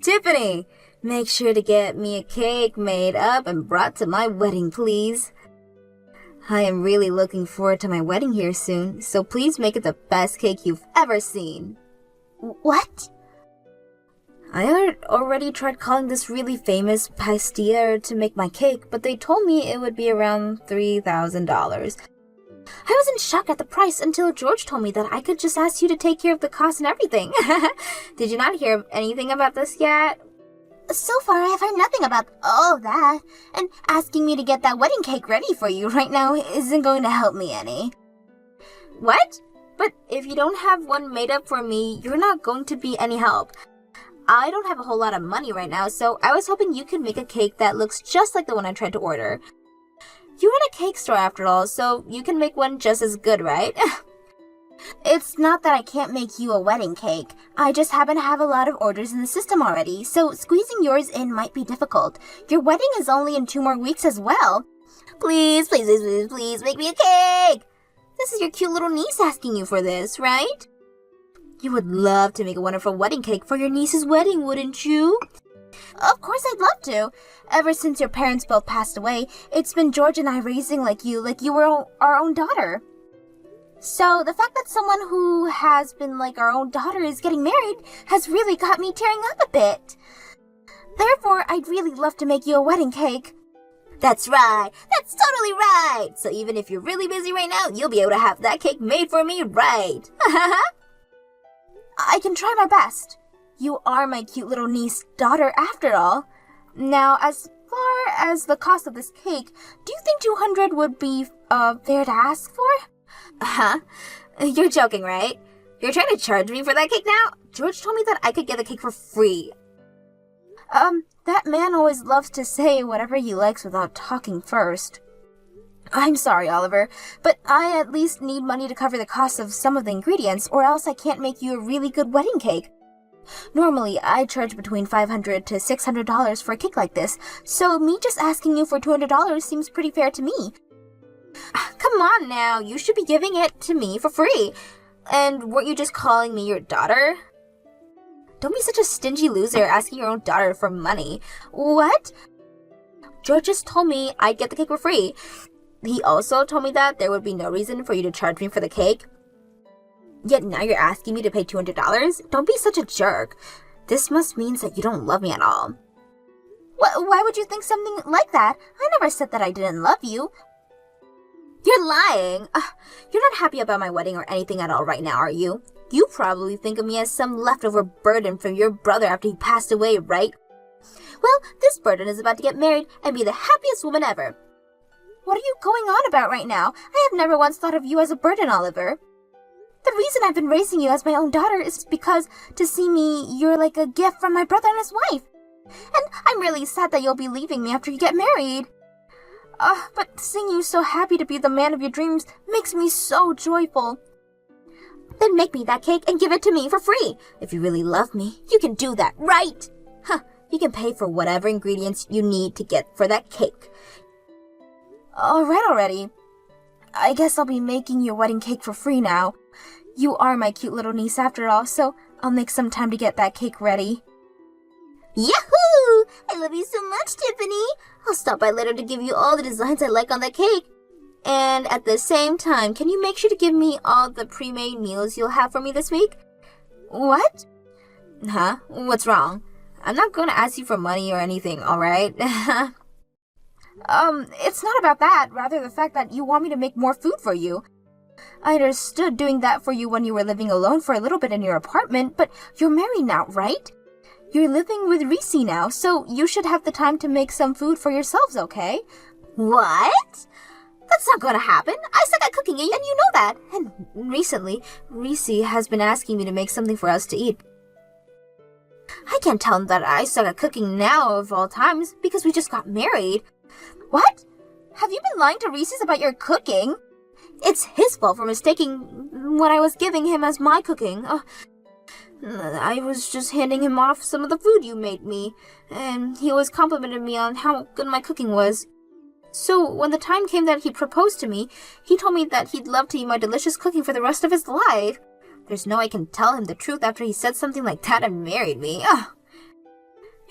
Tiffany, make sure to get me a cake made up and brought to my wedding, please. I am really looking forward to my wedding here soon, so please make it the best cake you've ever seen. What? I had already tried calling this really famous pastier to make my cake, but they told me it would be around $3,000. I was in shock at the price until George told me that I could just ask you to take care of the cost and everything. Did you not hear anything about this yet? So far, I've heard nothing about all that, and asking me to get that wedding cake ready for you right now isn't going to help me any. What? But if you don't have one made up for me, you're not going to be any help. I don't have a whole lot of money right now, so I was hoping you could make a cake that looks just like the one I tried to order. You run a cake store after all, so you can make one just as good, right? It's not that I can't make you a wedding cake. I just happen to have a lot of orders in the system already, so squeezing yours in might be difficult. Your wedding is only in 2 more weeks as well. Please, please, please, please, please make me a cake! This is your cute little niece asking you for this, right? You would love to make a wonderful wedding cake for your niece's wedding, wouldn't you? Of course I'd love to. Ever since your parents both passed away, it's been George and I raising like you were our own daughter. So the fact that someone who has been like our own daughter is getting married has really got me tearing up a bit. Therefore, I'd really love to make you a wedding cake. That's right. That's totally right. So even if you're really busy right now, you'll be able to have that cake made for me, right? I can try my best. You are my cute little niece daughter after all. Now, as far as the cost of this cake, do you think $200 would be fair to ask for? Huh? You're joking, right? You're trying to charge me for that cake now? George told me that I could get the cake for free. That man always loves to say whatever he likes without talking first. I'm sorry, Oliver, but I at least need money to cover the cost of some of the ingredients, or else I can't make you a really good wedding cake. Normally, I charge between $500 to $600 for a cake like this, so me just asking you for $200 seems pretty fair to me. Come on now, you should be giving it to me for free. And weren't you just calling me your daughter? Don't be such a stingy loser asking your own daughter for money. What? George just told me I'd get the cake for free. He also told me that there would be no reason for you to charge me for the cake. Yet now you're asking me to pay $200? Don't be such a jerk. This must mean that you don't love me at all. Why would you think something like that? I never said that I didn't love you. You're lying. You're not happy about my wedding or anything at all right now, are you? You probably think of me as some leftover burden from your brother after he passed away, right? Well, this burden is about to get married and be the happiest woman ever. What are you going on about right now? I have never once thought of you as a burden, Oliver. The reason I've been raising you as my own daughter is because to see me, you're like a gift from my brother and his wife. And I'm really sad that you'll be leaving me after you get married. But seeing you so happy to be the man of your dreams makes me so joyful. Then make me that cake and give it to me for free. If you really love me, you can do that, right? You can pay for whatever ingredients you need to get for that cake. All right already. I guess I'll be making your wedding cake for free now. You are my cute little niece after all, so I'll make some time to get that cake ready. Yahoo! I love you so much, Tiffany. I'll stop by later to give you all the designs I like on that cake. And at the same time, can you make sure to give me all the pre-made meals you'll have for me this week? What? Huh? What's wrong? I'm not going to ask you for money or anything, alright? It's not about that. Rather the fact that you want me to make more food for you. I understood doing that for you when you were living alone for a little bit in your apartment, but you're married now, right? You're living with Reese now, so you should have the time to make some food for yourselves, okay? What? That's not going to happen. I suck at cooking, and you know that. And recently, Reese has been asking me to make something for us to eat. I can't tell him that I suck at cooking now of all times because we just got married. What? Have you been lying to Reese about your cooking? It's his fault for mistaking what I was giving him as my cooking. I was just handing him off some of the food you made me, and he always complimented me on how good my cooking was. So when the time came that he proposed to me, he told me that he'd love to eat my delicious cooking for the rest of his life. There's no way I can tell him the truth after he said something like that and married me.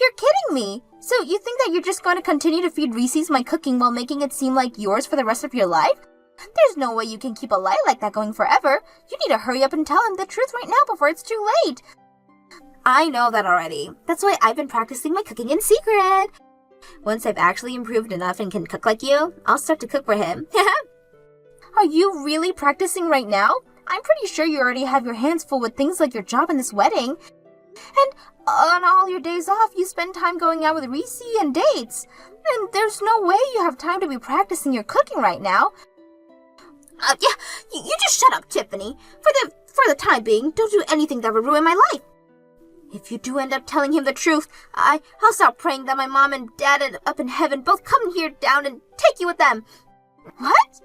You're kidding me! So you think that you're just going to continue to feed Reese's my cooking while making it seem like yours for the rest of your life? There's no way you can keep a lie like that going forever. You need to hurry up and tell him the truth right now before it's too late. I know that already. That's why I've been practicing my cooking in secret. Once I've actually improved enough and can cook like you, I'll start to cook for him. Are you really practicing right now? I'm pretty sure you already have your hands full with things like your job and this wedding. And on all your days off, you spend time going out with Reese and dates. And there's no way you have time to be practicing your cooking right now. You just shut up, Tiffany. For the time being, don't do anything that would ruin my life. If you do end up telling him the truth, I'll stop praying that my mom and dad up in heaven both come here down and take you with them. What?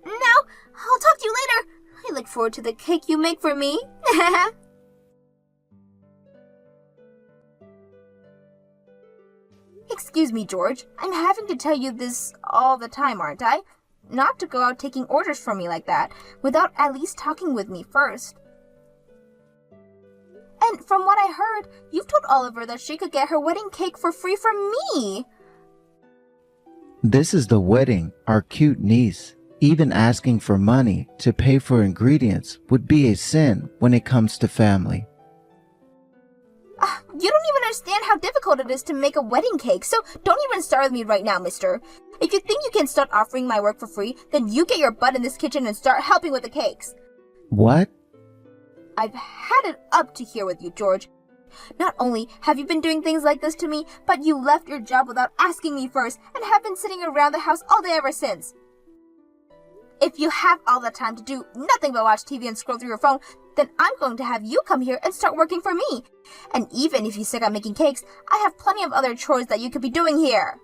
Now, I'll talk to you later. I look forward to the cake you make for me. Excuse me, George. I'm having to tell you this all the time, aren't I? Not to go out taking orders from me like that, without at least talking with me first. And from what I heard, you've told Oliver that she could get her wedding cake for free from me. This is the wedding, our cute niece. Even asking for money to pay for ingredients would be a sin when it comes to family. You don't even understand how difficult it is to make a wedding cake, so don't even start with me right now, mister. If you think you can start offering my work for free, then you get your butt in this kitchen and start helping with the cakes. What? I've had it up to here with you, George. Not only have you been doing things like this to me, but you left your job without asking me first and have been sitting around the house all day ever since. If you have all the time to do nothing but watch TV and scroll through your phone, then I'm going to have you come here and start working for me. And even if you stick on making cakes, I have plenty of other chores that you could be doing here.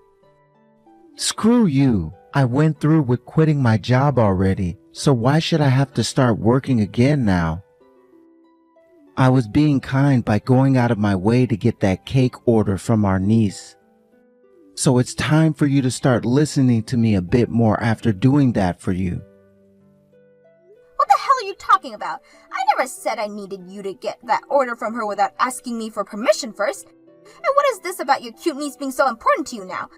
Screw you. I went through with quitting my job already, so why should I have to start working again now? I was being kind by going out of my way to get that cake order from our niece. So it's time for you to start listening to me a bit more after doing that for you. What the hell are you talking about? I never said I needed you to get that order from her without asking me for permission first. And what is this about your cute niece being so important to you now?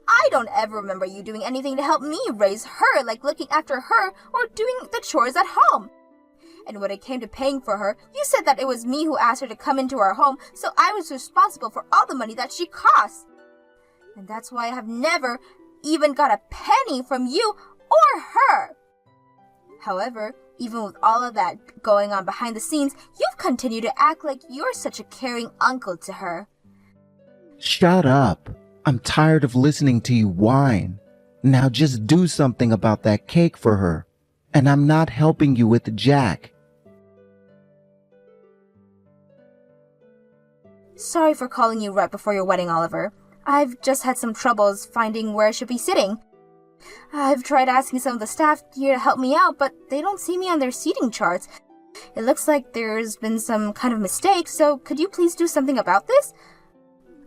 I don't ever remember you doing anything to help me raise her, like looking after her or doing the chores at home. And when it came to paying for her, you said that it was me who asked her to come into our home, so I was responsible for all the money that she costs. And that's why I have never even got a penny from you or her. However, even with all of that going on behind the scenes, you've continued to act like you're such a caring uncle to her. Shut up. I'm tired of listening to you whine. Now just do something about that cake for her. And I'm not helping you with Jack. Sorry for calling you right before your wedding, Oliver. I've just had some troubles finding where I should be sitting. I've tried asking some of the staff here to help me out, but they don't see me on their seating charts. It looks like there's been some kind of mistake, so could you please do something about this?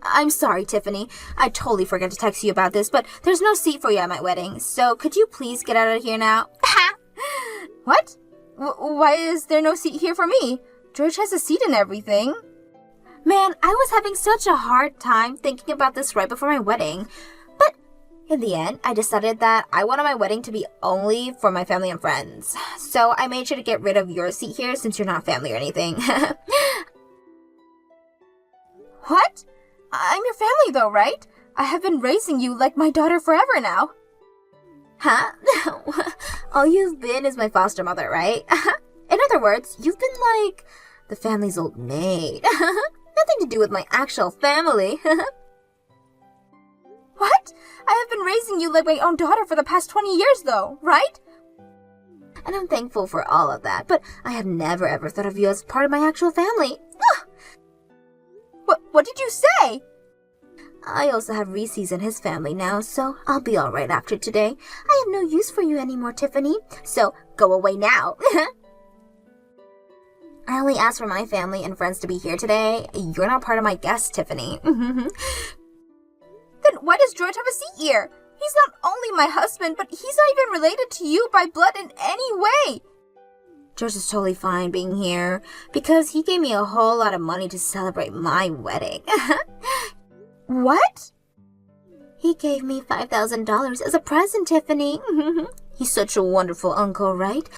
I'm sorry, Tiffany. I totally forgot to text you about this, but there's no seat for you at my wedding, so could you please get out of here now? What? Why is there no seat here for me? George has a seat and everything. Man, I was having such a hard time thinking about this right before my wedding. But in the end, I decided that I wanted my wedding to be only for my family and friends. So I made sure to get rid of your seat here since you're not family or anything. What? I'm your family though, right? I have been raising you like my daughter forever now. Huh? All you've been is my foster mother, right? In other words, you've been like the family's old maid. Nothing to do with my actual family. What? I have been raising you like my own daughter for the past 20 years though, right? And I'm thankful for all of that, but I have never ever thought of you as part of my actual family. What did you say? I also have Reese's and his family now, so I'll be alright after today. I have no use for you anymore, Tiffany, so go away now. I only asked for my family and friends to be here today. You're not part of my guests, Tiffany. Then why does George have a seat here? He's not only my husband, but he's not even related to you by blood in any way. George is totally fine being here because he gave me a whole lot of money to celebrate my wedding. What? He gave me $5,000 as a present, Tiffany. He's such a wonderful uncle, right?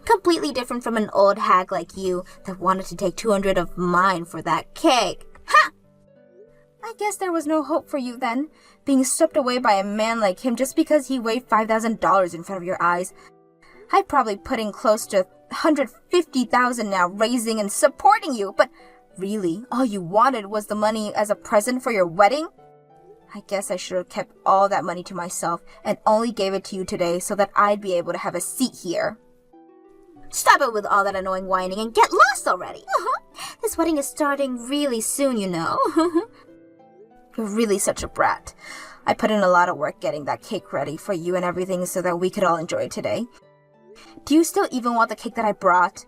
Completely different from an old hag like you that wanted to take 200 of mine for that cake. Ha! I guess there was no hope for you then, being swept away by a man like him just because he waved $5,000 in front of your eyes. I'd probably put in close to $150,000 now, raising and supporting you, but really, all you wanted was the money as a present for your wedding? I guess I should have kept all that money to myself and only gave it to you today so that I'd be able to have a seat here. Stop it with all that annoying whining and get lost already. This wedding is starting really soon, you know. You're really such a brat. I put in a lot of work getting that cake ready for you and everything so that we could all enjoy it today. Do you still even want the cake that I brought?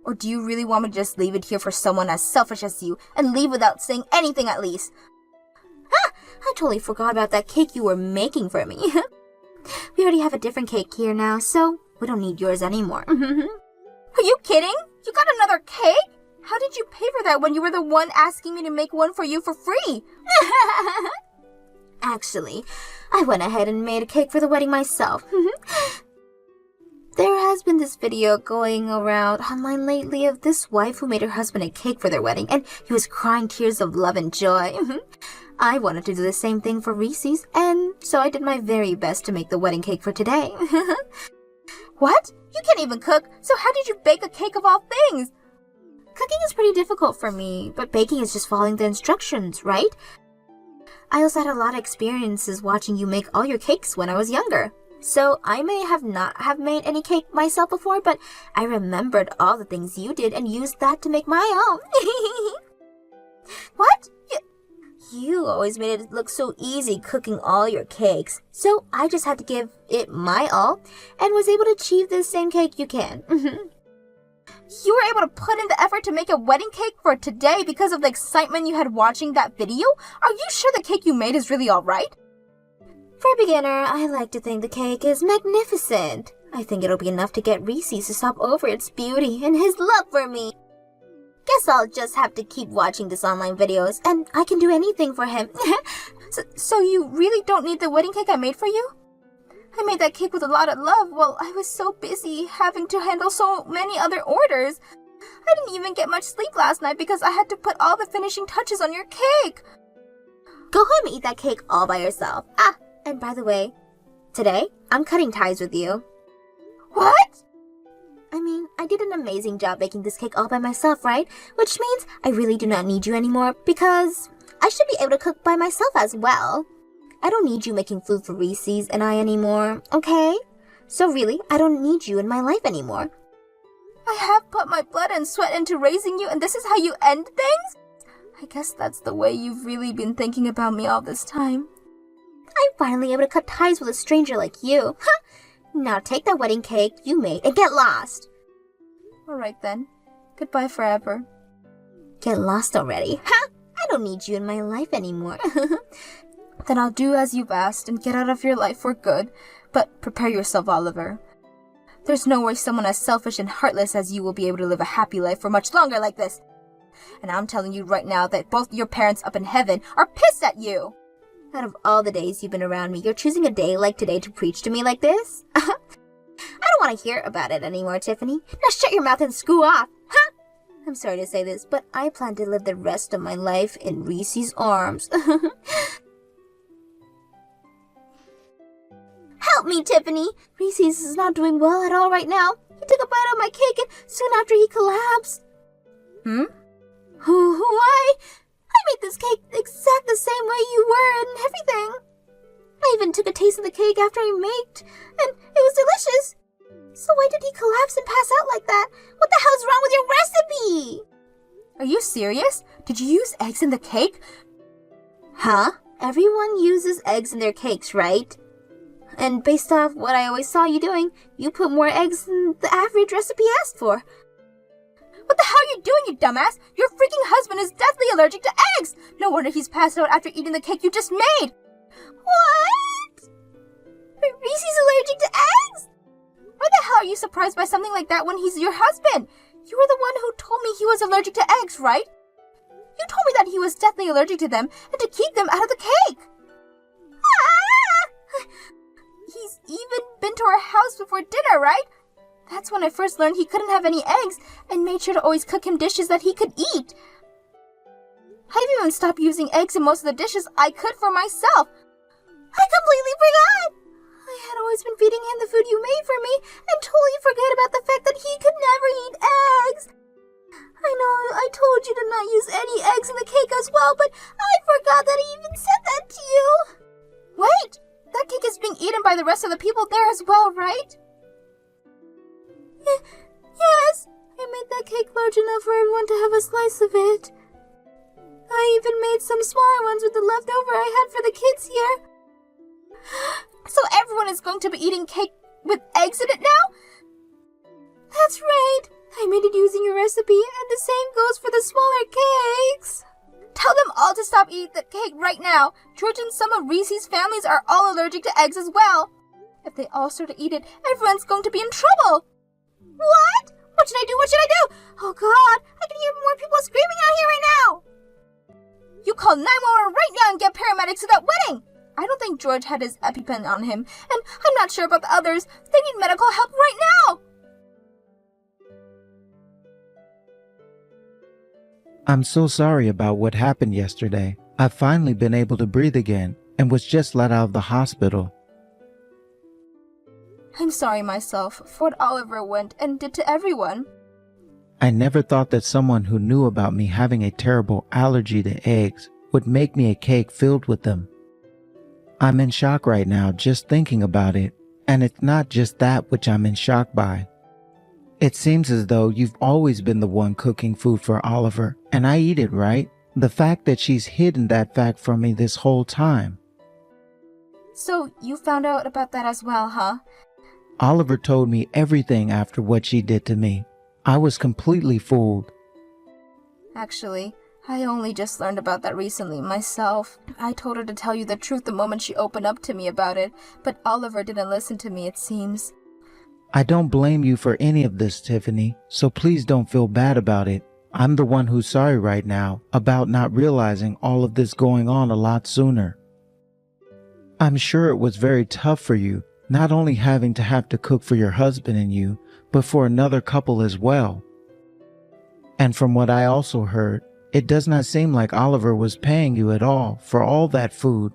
Or do you really want me to just leave it here for someone as selfish as you and leave without saying anything at least? I totally forgot about that cake you were making for me. We already have a different cake here now, so we don't need yours anymore. Are you kidding? You got another cake? How did you pay for that when you were the one asking me to make one for you for free? Actually, I went ahead and made a cake for the wedding myself. There has been this video going around online lately of this wife who made her husband a cake for their wedding, and he was crying tears of love and joy. I wanted to do the same thing for Reese's, and so I did my very best to make the wedding cake for today. What? You can't even cook, so how did you bake a cake of all things? Cooking is pretty difficult for me, but baking is just following the instructions, right? I also had a lot of experiences watching you make all your cakes when I was younger. So I may have not have made any cake myself before, but I remembered all the things you did and used that to make my own. What? You always made it look so easy cooking all your cakes. So I just had to give it my all and was able to achieve the same cake you can. You were able to put in the effort to make a wedding cake for today because of the excitement you had watching that video? Are you sure the cake you made is really alright? For a beginner, I like to think the cake is magnificent. I think it'll be enough to get Reese's to stop over its beauty and his love for me. Guess I'll just have to keep watching these online videos, and I can do anything for him. So you really don't need the wedding cake I made for you? I made that cake with a lot of love while I was so busy having to handle so many other orders. I didn't even get much sleep last night because I had to put all the finishing touches on your cake. Go home and eat that cake all by yourself. Ah, and by the way, today, I'm cutting ties with you. What? I mean, I did an amazing job making this cake all by myself, right? Which means I really do not need you anymore because I should be able to cook by myself as well. I don't need you making food for Reese's and I anymore, okay? So really, I don't need you in my life anymore. I have put my blood and sweat into raising you and this is how you end things? I guess that's the way you've really been thinking about me all this time. I'm finally able to cut ties with a stranger like you. Now take that wedding cake you made and get lost. Alright then. Goodbye forever. Get lost already. I don't need you in my life anymore. Then I'll do as you've asked and get out of your life for good. But prepare yourself, Oliver. There's no way someone as selfish and heartless as you will be able to live a happy life for much longer like this. And I'm telling you right now that both your parents up in heaven are pissed at you. Out of all the days you've been around me, you're choosing a day like today to preach to me like this? I don't want to hear about it anymore, Tiffany. Now shut your mouth and screw off. I'm sorry to say this, but I plan to live the rest of my life in Reese's arms. Help me, Tiffany! Reese's is not doing well at all right now. He took a bite out of my cake and soon after he collapsed. Why? I made this cake exact the same way you were and everything. I even took a taste of the cake after I made, and it was delicious. So why did he collapse and pass out like that? What the hell's wrong with your recipe? Are you serious? Did you use eggs in the cake? Huh? Everyone uses eggs in their cakes, right? And based off what I always saw you doing, you put more eggs than the average recipe asked for. What the hell are you doing, you dumbass? Your freaking husband is deathly allergic to eggs! No wonder he's passed out after eating the cake you just made! What? Reese's allergic to eggs? Why the hell are you surprised by something like that when he's your husband? You were the one who told me he was allergic to eggs, right? You told me that he was deathly allergic to them and to keep them out of the cake. Ah! He's even been to our house before dinner, right? That's when I first learned he couldn't have any eggs and made sure to always cook him dishes that he could eat. I've even stopped using eggs in most of the dishes I could for myself. I completely forgot! I had always been feeding him the food you made for me and totally forget about the fact that he could never eat eggs. I know I told you to not use any eggs in the cake as well, but I forgot that I even said that to you. Wait! That cake is being eaten by the rest of the people there as well, right? Yes, I made that cake large enough for everyone to have a slice of it. I even made some smaller ones with the leftover I had for the kids here. So everyone is going to be eating cake with eggs in it now? That's right. I made it using your recipe, and the same goes for the smaller cakes. Tell them all to stop eating the cake right now. George and some of Reese's families are all allergic to eggs as well. If they all start to eat it, everyone's going to be in trouble. What? What should I do? What should I do? Oh God, I can hear more people screaming out here right now. You call 911 right now and get paramedics to that wedding. I don't think George had his EpiPen on him, and I'm not sure about the others. They need medical help right now. I'm so sorry about what happened yesterday. I've finally been able to breathe again and was just let out of the hospital. I'm sorry myself for what Oliver went and did to everyone. I never thought that someone who knew about me having a terrible allergy to eggs would make me a cake filled with them. I'm in shock right now just thinking about it, and it's not just that which I'm in shock by. It seems as though you've always been the one cooking food for Oliver, and I eat it, right? The fact that she's hidden that fact from me this whole time. So you found out about that as well, huh? Oliver told me everything after what she did to me. I was completely fooled. Actually, I only just learned about that recently myself. I told her to tell you the truth the moment she opened up to me about it, but Oliver didn't listen to me, it seems. I don't blame you for any of this, Tiffany, so please don't feel bad about it. I'm the one who's sorry right now about not realizing all of this going on a lot sooner. I'm sure it was very tough for you, not only having to have to cook for your husband and you, but for another couple as well. And from what I also heard, it does not seem like Oliver was paying you at all for all that food.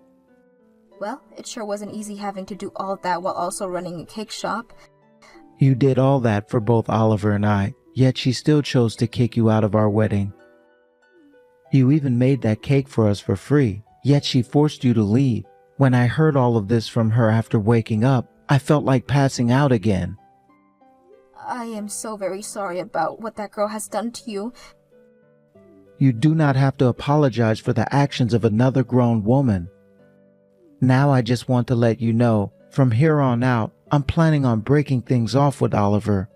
Well, it sure wasn't easy having to do all that while also running a cake shop. You did all that for both Oliver and I, yet she still chose to kick you out of our wedding. You even made that cake for us for free, yet she forced you to leave. When I heard all of this from her after waking up, I felt like passing out again. I am so very sorry about what that girl has done to you. You do not have to apologize for the actions of another grown woman. Now I just want to let you know, from here on out, I'm planning on breaking things off with Oliver.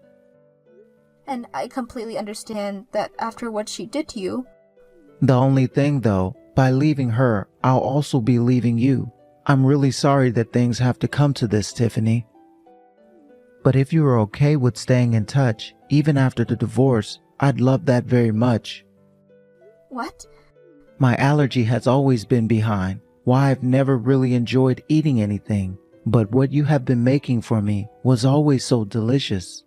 And I completely understand that after what she did to you. The only thing though, by leaving her, I'll also be leaving you. I'm really sorry that things have to come to this, Tiffany. But if you are okay with staying in touch, even after the divorce, I'd love that very much. What? My allergy has always been behind, why I've never really enjoyed eating anything. But what you have been making for me was always so delicious.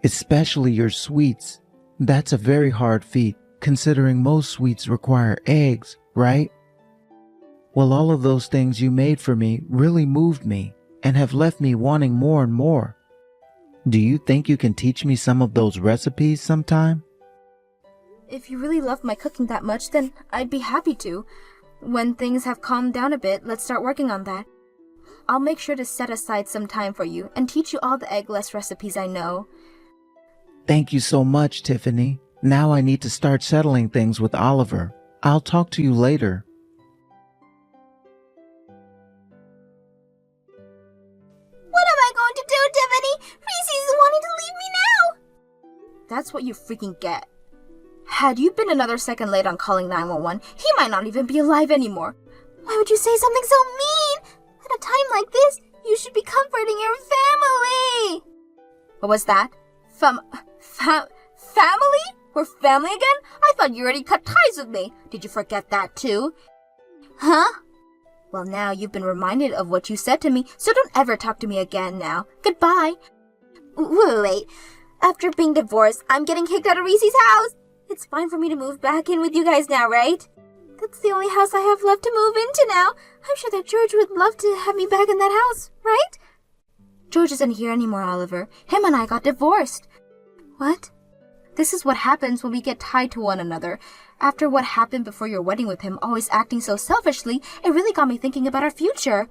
Especially your sweets. That's a very hard feat, considering most sweets require eggs, right? Well, all of those things you made for me really moved me and have left me wanting more and more. Do you think you can teach me some of those recipes sometime? If you really love my cooking that much, then I'd be happy to. When things have calmed down a bit, let's start working on that. I'll make sure to set aside some time for you and teach you all the eggless recipes I know. Thank you so much, Tiffany. Now I need to start settling things with Oliver. I'll talk to you later. What am I going to do, Tiffany? Reese's wanting to leave me now. That's what you freaking get. Had you been another second late on calling 911, he might not even be alive anymore. Why would you say something so mean? At a time like this, you should be comforting your family. What was that? Family? We're family again? I thought you already cut ties with me. Did you forget that too? Huh? Well, now you've been reminded of what you said to me, so don't ever talk to me again now. Goodbye. Wait. After being divorced, I'm getting kicked out of Reese's house. It's fine for me to move back in with you guys now, right? That's the only house I have left to move into now. I'm sure that George would love to have me back in that house, right? George isn't here anymore, Oliver. Him and I got divorced. What? This is what happens when we get tied to one another. After what happened before your wedding with him, always acting so selfishly, it really got me thinking about our future.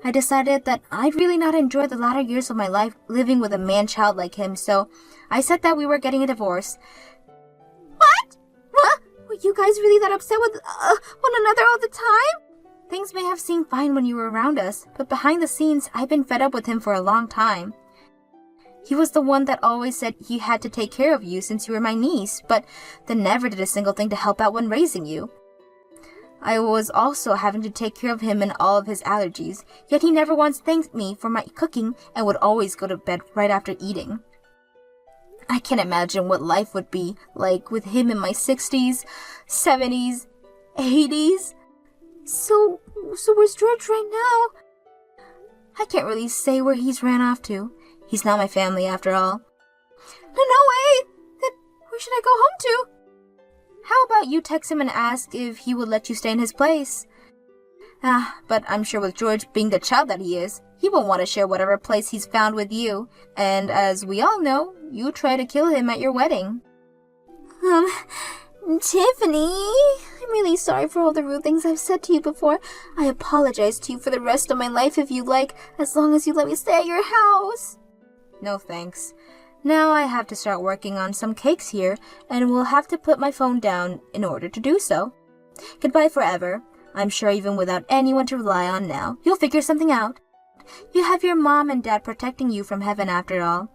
I decided that I'd really not enjoy the latter years of my life living with a man-child like him, so I said that we were getting a divorce. What? Huh? Were you guys really that upset with one another all the time? Things may have seemed fine when you were around us, but behind the scenes, I've been fed up with him for a long time. He was the one that always said he had to take care of you since you were my niece, but then never did a single thing to help out when raising you. I was also having to take care of him and all of his allergies, yet he never once thanked me for my cooking and would always go to bed right after eating. I can't imagine what life would be like with him in my 60s, 70s, 80s. So where's George right now? I can't really say where he's ran off to. He's not my family after all. No way! Then where should I go home to? How about you text him and ask if he would let you stay in his place? But I'm sure with George being the child that he is, he won't want to share whatever place he's found with you. And as we all know, you tried to kill him at your wedding. Tiffany, I'm really sorry for all the rude things I've said to you before. I apologize to you for the rest of my life if you like, as long as you let me stay at your house. No thanks. Now I have to start working on some cakes here, and will have to put my phone down in order to do so. Goodbye forever. I'm sure even without anyone to rely on now, you'll figure something out. You have your mom and dad protecting you from heaven after all.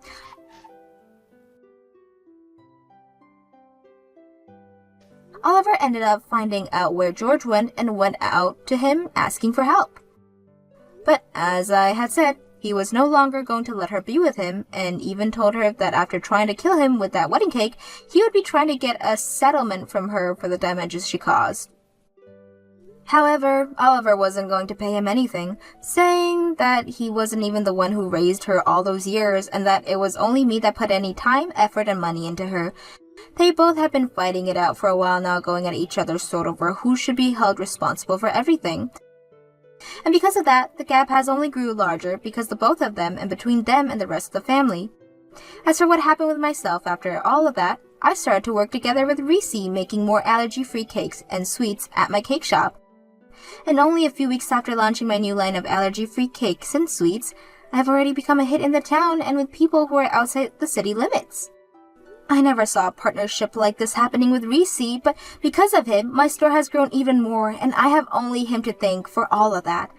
Oliver ended up finding out where George went and went out to him asking for help. But as I had said, he was no longer going to let her be with him, and even told her that after trying to kill him with that wedding cake, he would be trying to get a settlement from her for the damages she caused. However, Oliver wasn't going to pay him anything, saying that he wasn't even the one who raised her all those years, and that it was only me that put any time, effort, and money into her. They both had been fighting it out for a while now, going at each other's throat over who should be held responsible for everything. And because of that, the gap has only grew larger because the both of them and between them and the rest of the family. As for what happened with myself after all of that, I started to work together with Reese making more allergy-free cakes and sweets at my cake shop. And only a few weeks after launching my new line of allergy-free cakes and sweets, I have already become a hit in the town and with people who are outside the city limits. I never saw a partnership like this happening with Reese, but because of him, my store has grown even more, and I have only him to thank for all of that.